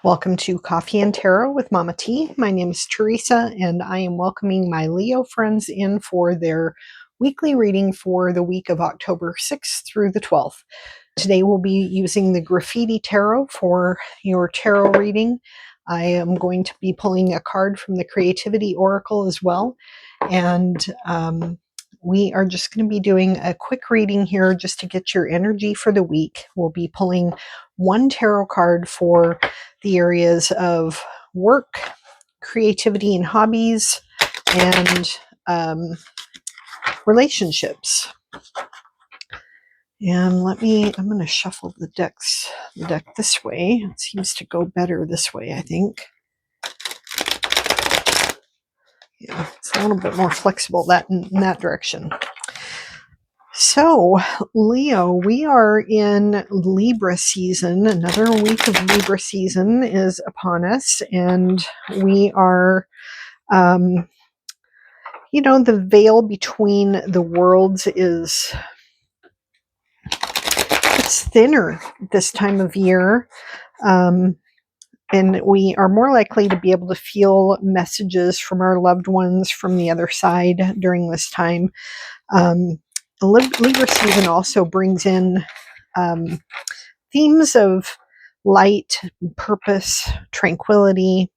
Welcome to Coffee and Tarot with Mama T. My name is Teresa, and I am welcoming my Leo friends in for their weekly reading for the week of October 6th through the 12th. Today we'll be using the Graffiti Tarot for your tarot reading. I am going to be pulling a card from the Creativity Oracle as well, and we are just going to be doing a quick reading here just to get your energy for the week. We'll be pulling one tarot card for the areas of work, creativity and hobbies, and relationships. And I'm going to shuffle the deck this way. It seems to go better this way, I think. Yeah, it's a little bit more flexible in that direction. So, Leo, we are in Libra season. Another week of Libra season is upon us, and we are, the veil between the worlds it's thinner this time of year. And we are more likely to be able to feel messages from our loved ones from the other side during this time. Libra season also brings in themes of light, purpose, tranquility,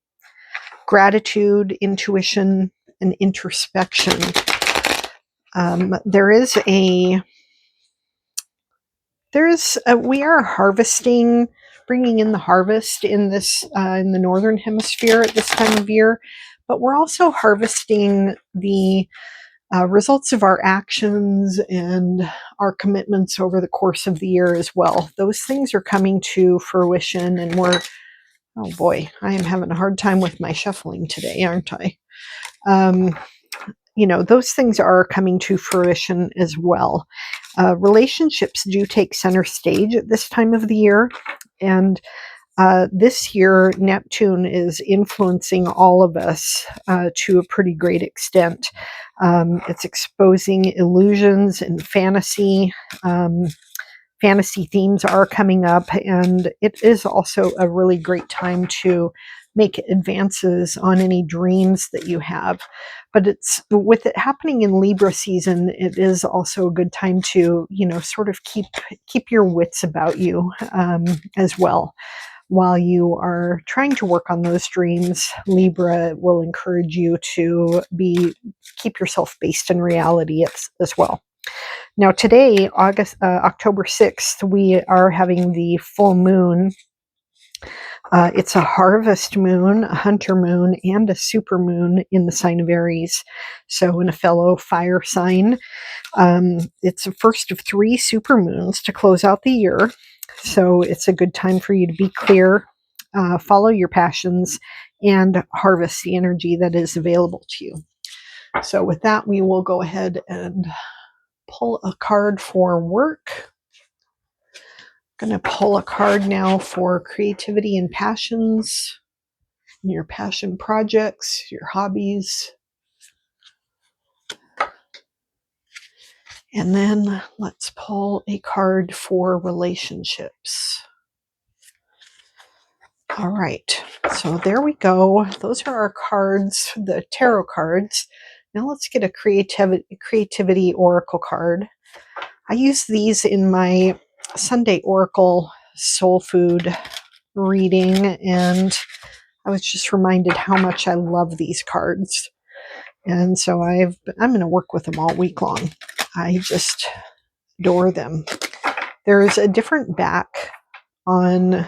gratitude, intuition, and introspection. We are harvesting, bringing in the harvest in the northern hemisphere at this time of year, but we're also harvesting the results of our actions and our commitments over the course of the year as well. Those things are coming to fruition, and oh boy, I am having a hard time with my shuffling today, aren't I? Those things are coming to fruition as well. Relationships do take center stage at this time of the year, and this year Neptune is influencing all of us to a pretty great extent. It's exposing illusions and fantasy. Fantasy themes are coming up, and it is also a really great time to make advances on any dreams that you have. But with it happening in Libra season, it is also a good time to, sort of keep your wits about you as well. While you are trying to work on those dreams, Libra will encourage you to keep yourself based in reality as well. Now today, October 6th, we are having the full moon. It's a harvest moon, a hunter moon, and a super moon in the sign of Aries. So in a fellow fire sign, it's the first of 3 super moons to close out the year. So it's a good time for you to be clear, follow your passions, and harvest the energy that is available to you. So with that, we will go ahead and pull a card for work. I'm going to pull a card now for creativity and passions, your passion projects, your hobbies. And then let's pull a card for relationships. All right, so there we go. Those are our cards, the tarot cards. Now let's get a creativity oracle card. I use these in my Sunday Oracle Soul Food reading, and I was just reminded how much I love these cards. And so I'm going to work with them all week long. I just adore them. There's a different back on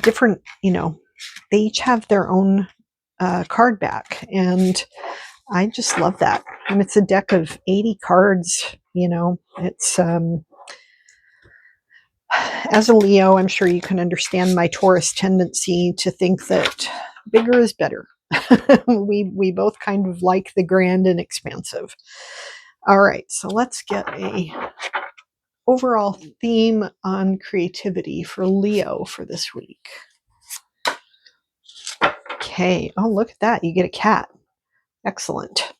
different, they each have their own card back, and I just love that. And it's a deck of 80 cards. It's as a Leo, I'm sure you can understand my Taurus tendency to think that bigger is better. we both kind of like the grand and expansive. All right, so let's get a overall theme on creativity for Leo for this week. Okay. Oh, look at that. You get a cat. Excellent.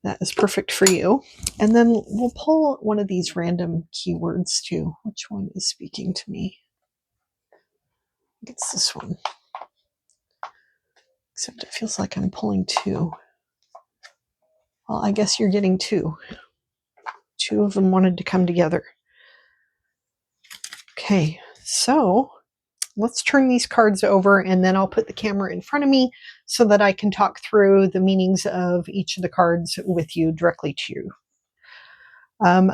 That is perfect for you. And then we'll pull one of these random keywords too. Which one is speaking to me? It's this one. Except it feels like I'm pulling two. Well, I guess you're getting two. Two of them wanted to come together. Okay, so let's turn these cards over and then I'll put the camera in front of me so that I can talk through the meanings of each of the cards with you directly to you.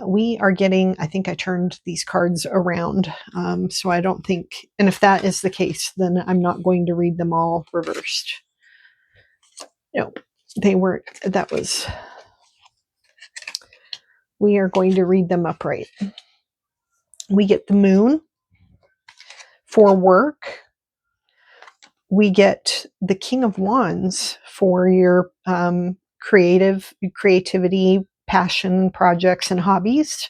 We are getting, I think I turned these cards around, so I don't think, and if that is the case, then I'm not going to read them all reversed. No, they weren't, we are going to read them upright. We get the moon for work. We get the King of Wands for your creativity, passion, projects, and hobbies.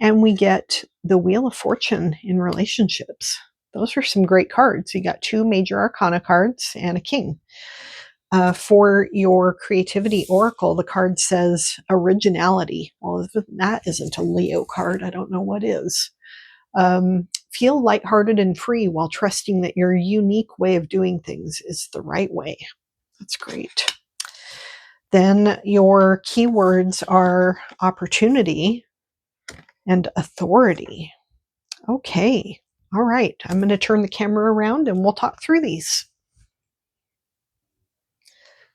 And we get the Wheel of Fortune in relationships. Those are some great cards. You got two major arcana cards and a king. For your creativity oracle, the card says originality. Well, if that isn't a Leo card, I don't know what is. Feel lighthearted and free while trusting that your unique way of doing things is the right way. That's great. Then your keywords are opportunity and authority. Okay. All right. I'm going to turn the camera around and we'll talk through these.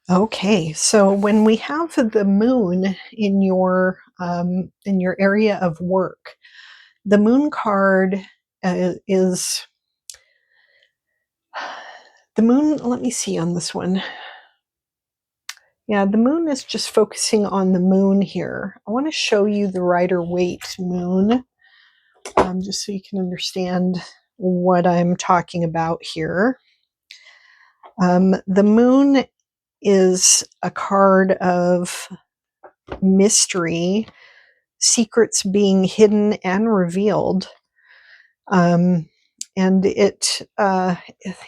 Okay. So when we have the moon in your area of work, the moon card is the moon. Let me see on this one. Yeah, the moon is just focusing on the moon here. I want to show you the Rider-Waite moon, just so you can understand what I'm talking about here. The moon is a card of mystery, secrets being hidden and revealed. And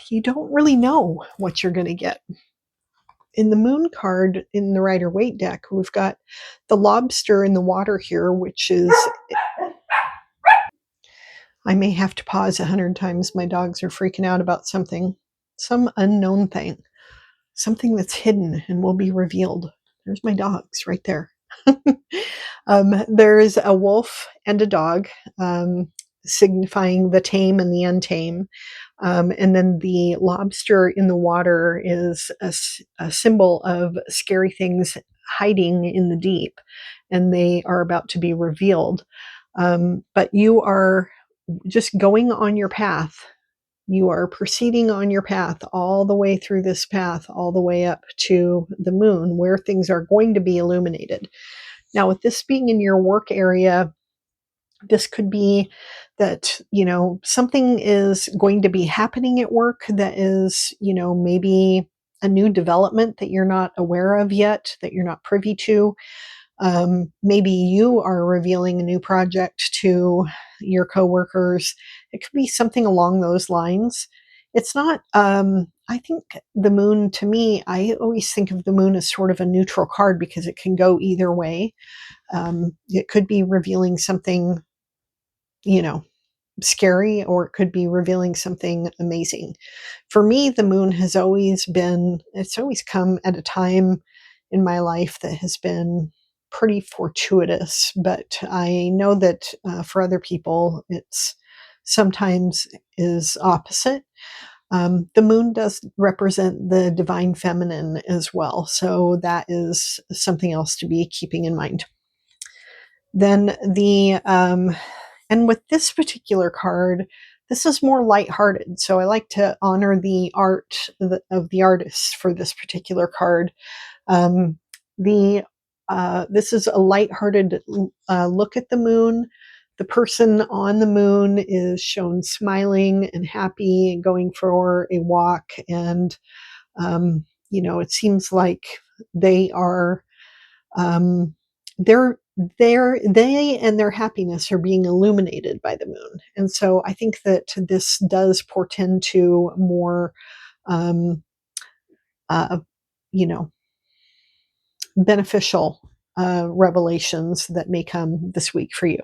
you don't really know what you're going to get. In the moon card in the Rider-Waite deck, we've got the lobster in the water here, which is, I may have to pause 100 times. My dogs are freaking out about something, some unknown thing, something that's hidden and will be revealed. There's my dogs right there. There's a wolf and a dog, signifying the tame and the untame. And then the lobster in the water is a symbol of scary things hiding in the deep, and they are about to be revealed. But you are just going on your path. You are proceeding on your path all the way through this path, all the way up to the moon, where things are going to be illuminated. Now, with this being in your work area, this could be that, something is going to be happening at work that is, maybe a new development that you're not aware of yet, that you're not privy to. Maybe you are revealing a new project to your coworkers. It could be something along those lines. It's not, I think the moon, to me, I always think of the moon as sort of a neutral card because it can go either way. It could be revealing something, scary, or it could be revealing something amazing. For me, the moon has always come at a time in my life that has been pretty fortuitous, but I know that for other people, it's sometimes is opposite. The moon does represent the divine feminine as well, so that is something else to be keeping in mind. Then and with this particular card, this is more lighthearted. So I like to honor the art of the artists for this particular card. This is a lighthearted look at the moon. The person on the moon is shown smiling and happy and going for a walk. And, it seems like they are, they and their happiness are being illuminated by the moon. And so I think that this does portend to more, uh, you know, beneficial revelations that may come this week for you.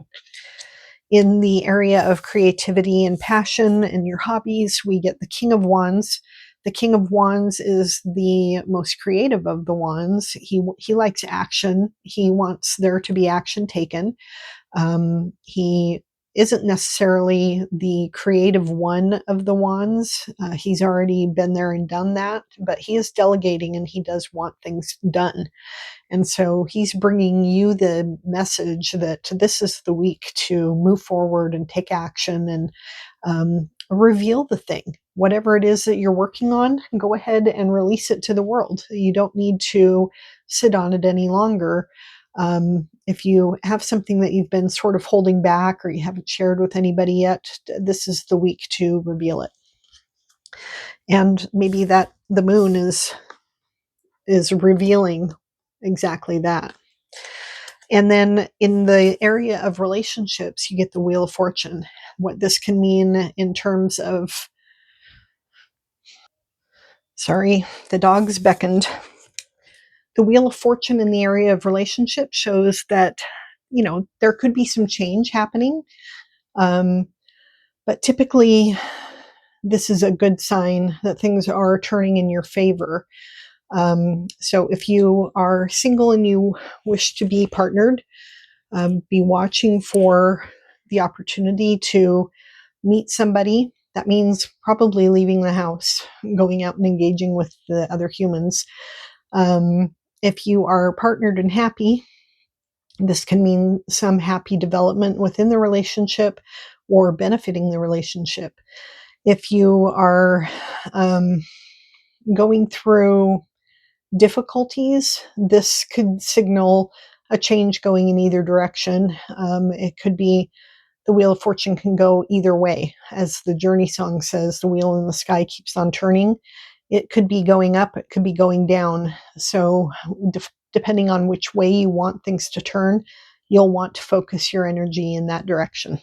In the area of creativity and passion and your hobbies, we get the King of Wands. The King of Wands is the most creative of the wands. He likes action. He wants there to be action taken. He isn't necessarily the creative one of the wands. He's already been there and done that, but he is delegating and he does want things done. And so he's bringing you the message that this is the week to move forward and take action and reveal the thing. Whatever it is that you're working on, go ahead and release it to the world. You don't need to sit on it any longer. If you have something that you've been sort of holding back or you haven't shared with anybody yet, this is the week to reveal it. And maybe that the moon is revealing exactly that. And then in the area of relationships, you get the Wheel of Fortune. What this can mean in terms of, sorry, the dogs beckoned. The Wheel of Fortune in the area of relationship shows that, there could be some change happening. But typically, this is a good sign that things are turning in your favor. So if you are single and you wish to be partnered, be watching for the opportunity to meet somebody. That means probably leaving the house, going out and engaging with the other humans. If you are partnered and happy, this can mean some happy development within the relationship or benefiting the relationship. If you are going through difficulties, this could signal a change going in either direction. It could be the Wheel of Fortune can go either way. As the Journey song says, the wheel in the sky keeps on turning. It could be going up, it could be going down. So depending on which way you want things to turn, you'll want to focus your energy in that direction.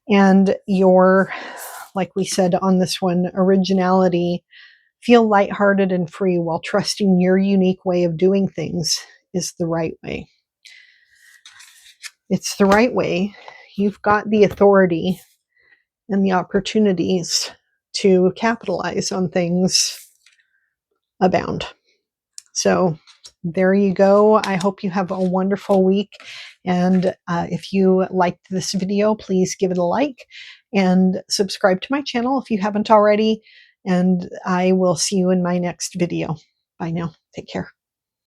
And your, like we said on this one, originality, feel lighthearted and free while trusting your unique way of doing things is the right way. It's the right way. You've got the authority and the opportunities to capitalize on things abound. So there you go. I hope you have a wonderful week. And if you liked this video, please give it a like and subscribe to my channel if you haven't already. And I will see you in my next video. Bye now. Take care.